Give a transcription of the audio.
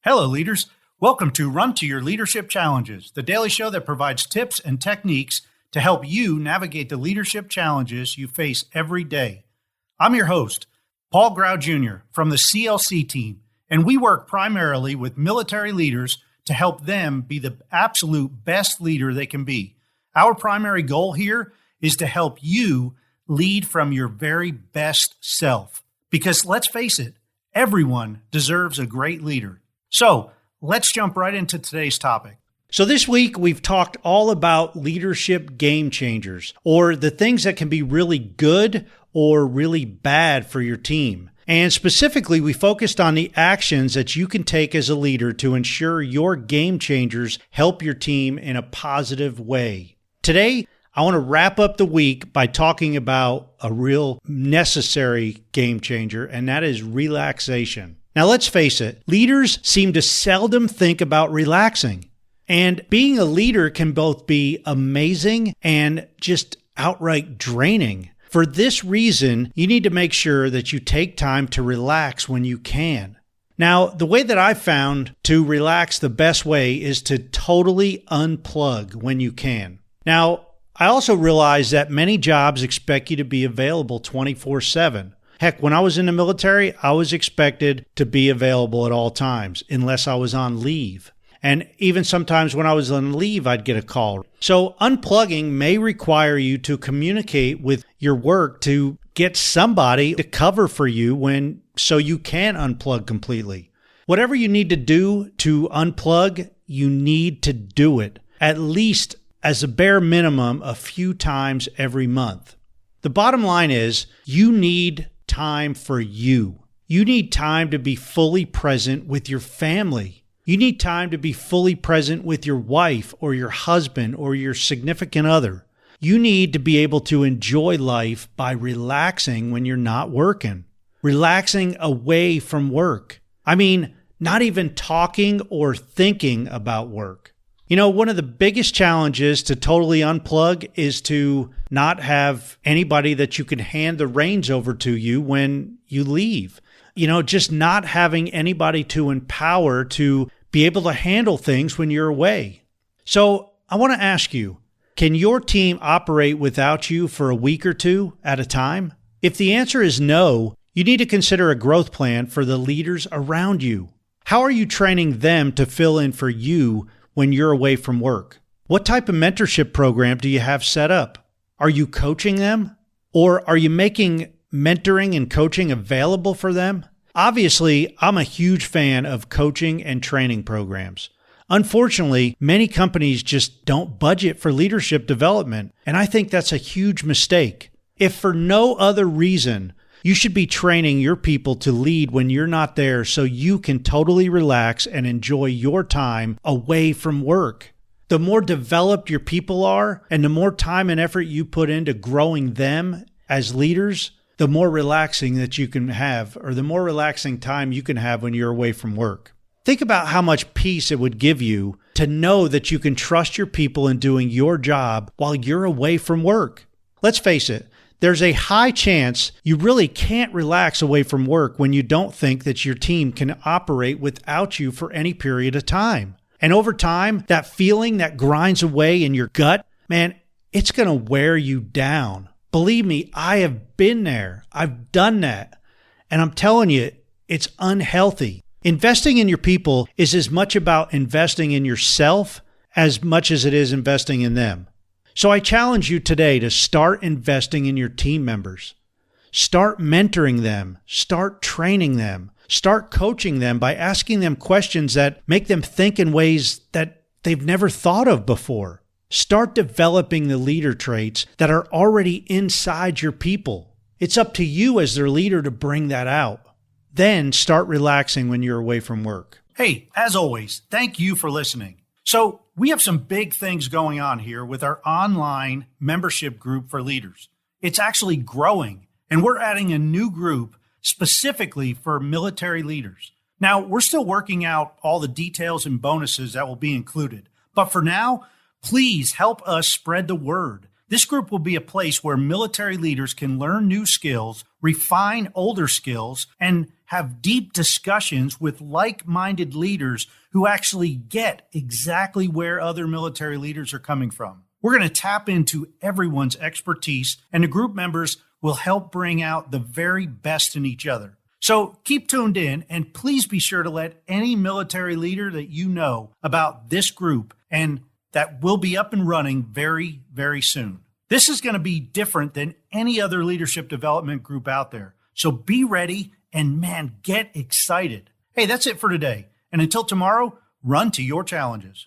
Hello, leaders. Welcome to Run to Your Leadership Challenges, the daily show that provides tips and techniques to help you navigate the leadership challenges you face every day. I'm your host, Paul Grau Jr. from the CLC Team, and we work primarily with military leaders to help them be the absolute best leader they can be. Our primary goal here is to help you lead from your very best self. Because let's face it, everyone deserves a great leader. So let's jump right into today's topic. So this week, we've talked all about leadership game changers, or the things that can be really good or really bad for your team. And specifically, we focused on the actions that you can take as a leader to ensure your game changers help your team in a positive way. Today, I want to wrap up the week by talking about a real necessary game changer, and that is relaxation. Now, let's face it, leaders seem to seldom think about relaxing. And being a leader can both be amazing and just outright draining. For this reason, you need to make sure that you take time to relax when you can. Now, the way that I've found to relax the best way is to totally unplug when you can. Now, I also realize that many jobs expect you to be available 24/7. Heck, when I was in the military, I was expected to be available at all times, unless I was on leave. And even sometimes when I was on leave, I'd get a call. So unplugging may require you to communicate with your work to get somebody to cover for you so you can unplug completely. Whatever you need to do to unplug, you need to do it, at least as a bare minimum a few times every month. The bottom line is you need time for you. You need time to be fully present with your family. You need time to be fully present with your wife or your husband or your significant other. You need to be able to enjoy life by relaxing when you're not working. Relaxing away from work. I mean, not even talking or thinking about work. You know, one of the biggest challenges to totally unplug is to not have anybody that you can hand the reins over to you when you leave. You know, just not having anybody to empower to be able to handle things when you're away. So I want to ask you, can your team operate without you for a week or two at a time? If the answer is no, you need to consider a growth plan for the leaders around you. How are you training them to fill in for you when you're away from work? What type of mentorship program do you have set up? Are you coaching them? Or are you making mentoring and coaching available for them? Obviously, I'm a huge fan of coaching and training programs. Unfortunately, many companies just don't budget for leadership development, and I think that's a huge mistake. If for no other reason, you should be training your people to lead when you're not there so you can totally relax and enjoy your time away from work. The more developed your people are and the more time and effort you put into growing them as leaders, the more relaxing that you can have, or the more relaxing time you can have when you're away from work. Think about how much peace it would give you to know that you can trust your people in doing your job while you're away from work. Let's face it, there's a high chance you really can't relax away from work when you don't think that your team can operate without you for any period of time. And over time, that feeling that grinds away in your gut, man, it's going to wear you down. Believe me, I have been there. I've done that. And I'm telling you, it's unhealthy. Investing in your people is as much about investing in yourself as much as it is investing in them. So I challenge you today to start investing in your team members. Start mentoring them. Start training them. Start coaching them by asking them questions that make them think in ways that they've never thought of before. Start developing the leader traits that are already inside your people. It's up to you as their leader to bring that out. Then start relaxing when you're away from work. Hey, as always, thank you for listening. So we have some big things going on here with our online membership group for leaders. It's actually growing, and we're adding a new group specifically for military leaders. Now, we're still working out all the details and bonuses that will be included. But for now, please help us spread the word. This group will be a place where military leaders can learn new skills, refine older skills, and have deep discussions with like-minded leaders who actually get exactly where other military leaders are coming from. We're going to tap into everyone's expertise, and the group members will help bring out the very best in each other. So keep tuned in, and please be sure to let any military leader that you know about this group, and that will be up and running very, very soon. This is going to be different than any other leadership development group out there. So be ready and, man, get excited. Hey, that's it for today. And until tomorrow, run to your challenges.